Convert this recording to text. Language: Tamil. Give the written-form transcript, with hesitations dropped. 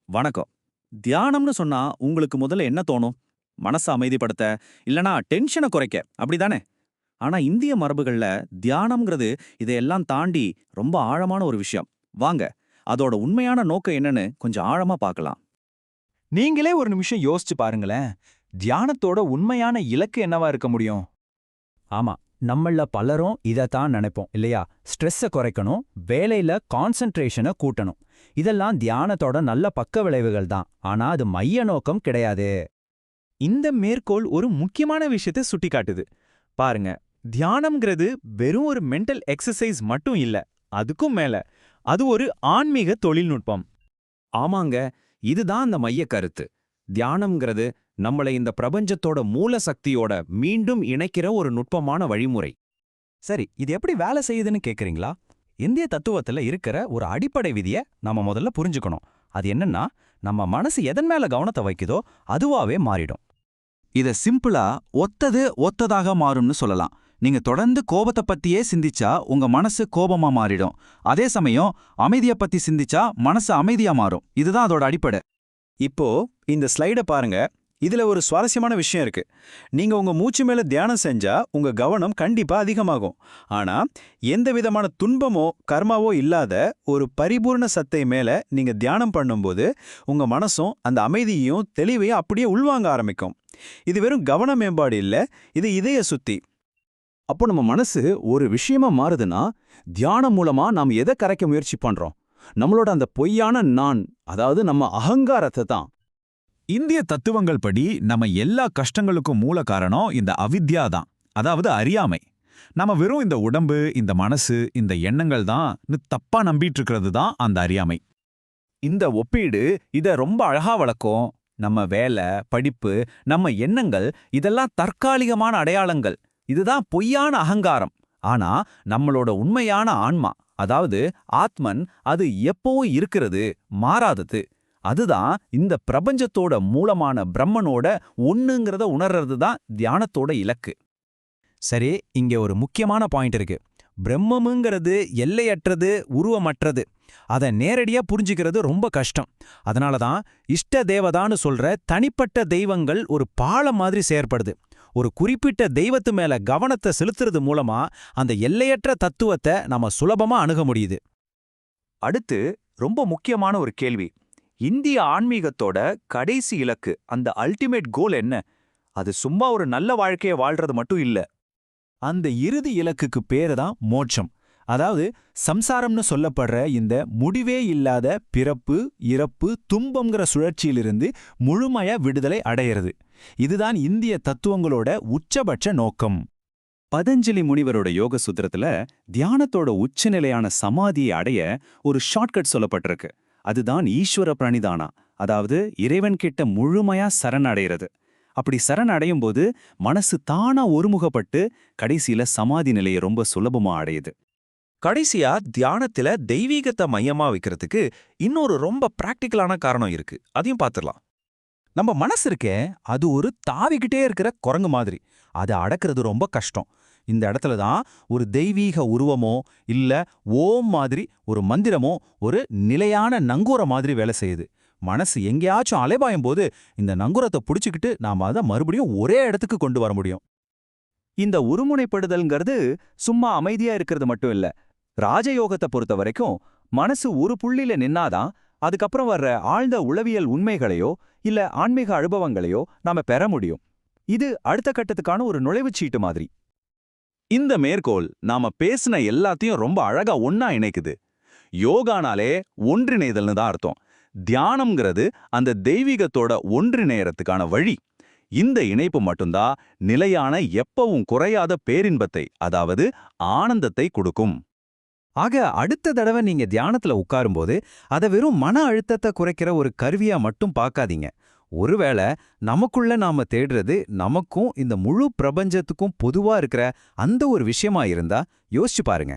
வணக்கம். தியானம்னு சொன்னா உங்களுக்கு முதல்ல என்ன தோணும்? மனச அமைதிப்படுத்த, இல்லனா டென்ஷன குறைக்க, அப்படிதானே? ஆனா இந்திய மரபுகள்ல தியானம்ங்கிறது இதையெல்லாம் தாண்டி ரொம்ப ஆழமான ஒரு விஷயம். வாங்க, அதோட உண்மையான நோக்கம் என்னன்னு கொஞ்சம் ஆழமா பார்க்கலாம். நீங்களே ஒரு நிமிஷம் யோசிச்சு பாருங்களேன். தியானத்தோட உண்மையான இலக்கு என்னவா இருக்க முடியும்? ஆமா, நம்மள பலரும் இதத்தான் நினைப்போம் இல்லையா? ஸ்ட்ரெஸ்ஸ குறைக்கணும், வேலையில கான்சென்ட்ரேஷனை கூட்டணும். இதெல்லாம் தியானத்தோட நல்ல பக்க விளைவுகள் தான். ஆனா அது மைய நோக்கம் கிடையாது. இந்த மேற்கோள் ஒரு முக்கியமான விஷயத்தை சுட்டிக்காட்டுது. பாருங்க, தியானம்ங்கிறது வெறும் ஒரு மென்டல் எக்ஸசைஸ் மட்டும் இல்ல. அதுக்கும் மேல, அது ஒரு ஆன்மீக தொழில்நுட்பம். ஆமாங்க, இதுதான் அந்த மைய கருத்து. தியானம்ங்கிறது நம்மளை இந்த பிரபஞ்சத்தோட மூல சக்தியோட மீண்டும் இணைக்கிற ஒரு நுட்பமான வழிமுறை. சரி, இது எப்படி வேலை செய்யுதுன்னு கேக்குறீங்களா? இந்திய தத்துவத்துல இருக்கிற ஒரு அடிப்படை விதிய நாம முதல்ல புரிஞ்சுக்கணும். அது என்னன்னா, நம்ம மனசு எதன் மேல கவனத்தை வைக்குதோ அதுவாவே மாறிடும். இத சிம்பிளா ஒத்தது ஒத்ததாக மாறும்னு சொல்லலாம். நீங்க தொடர்ந்து கோபத்தை பத்தியே சிந்திச்சா உங்க மனசு கோபமா மாறிடும். அதே சமயம் அமைதிய பத்தி சிந்திச்சா மனசு அமைதியா மாறும். இதுதான் அதோட அடிப்படை. இப்போ இந்த ஸ்லைட பாருங்க. இதுல ஒரு சுவாரஸ்யமான விஷயம் இருக்கு. நீங்க உங்க மூச்சு மேல தியானம் செஞ்சா உங்க கவனம் கண்டிப்பா அதிகமாகும். ஆனா எந்த விதமான துன்பமோ கர்மாவோ இல்லாத ஒரு பரிபூர்ண சத்தை மேல நீங்க தியானம் பண்ணும்போது உங்க மனசும் அந்த அமைதியையும் தெளிவையும் அப்படியே உள்வாங்க ஆரம்பிக்கும். இது வெறும் கவன மேம்பாடு இல்ல, இது இதய சுத்தி. அப்போ நம்ம மனசு ஒரு விஷயமா மாறுதுன்னா, தியானம் மூலமா நாம் எதை கரைக்க முயற்சி பண்றோம்? நம்மளோட அந்த பொய்யான நான், அதாவது நம்ம அகங்காரத்தை தான். இந்திய தத்துவங்கள் படி நம்ம எல்லா கஷ்டங்களுக்கும் மூல காரணம் இந்த அவித்யா தான், அதாவது அறியாமை. நம்ம வெறும் இந்த உடம்பு, இந்த மனசு, இந்த எண்ணங்கள் தான் தப்பா நம்பிட்டு இருக்கிறது தான் அந்த அறியாமை. இந்த ஒப்பீடு இத ரொம்ப அழகா வளர்க்கும். நம்ம வேலை, படிப்பு, நம்ம எண்ணங்கள் இதெல்லாம் தற்காலிகமான அடையாளங்கள். இதுதான் பொய்யான அகங்காரம். ஆனா நம்மளோட உண்மையான ஆன்மா, அதாவது ஆத்மன், அது எப்பவும் இருக்கிறது, மாறாதது. அதுதான் இந்த பிரபஞ்சத்தோட மூலமான பிரம்மனோட ஒண்ணுங்கிறத உணர்றது தான் தியானத்தோட இலக்கு. சரி, இங்க ஒரு முக்கியமான பாயிண்ட் இருக்கு. பிரம்மமுங்கிறது எல்லையற்றது, உருவமற்றது. அதை நேரடியா புரிஞ்சுக்கிறது ரொம்ப கஷ்டம். அதனால தான் இஷ்ட தேவதான்னு சொல்ற தனிப்பட்ட தெய்வங்கள் ஒரு பாலம் மாதிரி செயற்படுது. ஒரு குறிப்பிட்ட தெய்வத்து மேல கவனத்தை செலுத்துறது மூலமா அந்த எல்லையற்ற தத்துவத்தை நம்ம சுலபமா அணுக முடியுது. அடுத்து ரொம்ப முக்கியமான ஒரு கேள்வி. இந்திய ஆன்மீகத்தோட கடைசி இலக்கு, அந்த அல்டிமேட் கோல் என்ன? அது சும்மா ஒரு நல்ல வாழ்க்கையை வாழ்றது மட்டும் இல்ல. அந்த இறுதி இலக்குக்கு பேரு தான் மோட்சம். அதாவது சம்சாரம்னு சொல்லப்படுற இந்த முடிவே இல்லாத பிறப்பு, இறப்பு, துன்பம்ங்கிற சுழற்சியிலிருந்து முழுமையா விடுதலை அடையிறது. இதுதான் இந்திய தத்துவங்களோட உச்சபட்ச நோக்கம். பதஞ்சலி முனிவரோட யோக சூத்திரத்துல தியானத்தோட உச்சநிலையான சமாதியை அடைய ஒரு ஷார்ட்கட் சொல்லப்பட்டிருக்கு. அதுதான் ஈஸ்வர பிரணிதானா, அதாவது இறைவன் கிட்ட முழுமையா சரணடைகிறது. அப்படி சரணடையும் போது மனசு தானா ஒருமுகப்பட்டு கடைசியில சமாதி நிலையை ரொம்ப சுலபமா அடையுது. கடைசியா தியானத்துல தெய்வீகத்தை மையமா வைக்கிறதுக்கு இன்னொரு ரொம்ப பிராக்டிக்கலான காரணம் இருக்கு. அதையும் பார்த்துடலாம். நம்ம மனசு இருக்கே, அது ஒரு தாவிக்கிட்டே இருக்கிற குரங்கு மாதிரி. அதை அடக்கிறது ரொம்ப கஷ்டம். இந்த இடத்துல தான் ஒரு தெய்வீக உருவமோ இல்ல ஓம் மாதிரி ஒரு மந்திரமோ ஒரு நிலையான நங்கூர மாதிரி வேலை செய்யுது. மனசு எங்கேயாச்சும் அலைபாயும் போது இந்த நங்கூரத்தை பிடிச்சுக்கிட்டு நாம அதை மறுபடியும் ஒரே இடத்துக்கு கொண்டு வர முடியும். இந்த ஒருமுனைப்படுதல்ங்கிறது சும்மா அமைதியா இருக்கிறது மட்டும் இல்ல. ராஜயோகத்தை பொறுத்த வரைக்கும் மனசு ஒரு புள்ளில நின்னாதான் அதுக்கப்புறம் வர்ற ஆழ்ந்த உளவியல் உண்மைகளையோ இல்ல ஆன்மீக அனுபவங்களையோ நாம பெற முடியும். இது அடுத்த கட்டத்துக்கான ஒரு நுழைவுச்சீட்டு மாதிரி. இந்த மேற்கோள் நாம பேசின எல்லாத்தையும் ரொம்ப அழகா ஒன்னா இணைக்குது. யோகானாலே ஒன்றிணைதல்னு தான் அர்த்தம். தியானம்ங்கிறது அந்த தெய்வீகத்தோட ஒன்றிணையறதுக்கான வழி. இந்த இணைப்பு மட்டும்தான் நிலையான, எப்பவும் குறையாத பேரின்பத்தை, அதாவது ஆனந்தத்தை கொடுக்கும். ஆக அடுத்த தடவை நீங்க தியானத்துல உட்காரும்போது அதை வெறும் மன அழுத்தத்தை குறைக்கிற ஒரு கருவியா மட்டும் பார்க்காதீங்க. ஒருவேளை நமக்குள்ள நாம தேடுறது நமக்கும் இந்த முழு பிரபஞ்சத்துக்கும் பொதுவா இருக்கிற அந்த ஒரு விஷயமா இருந்தா யோசிச்சு பாருங்க.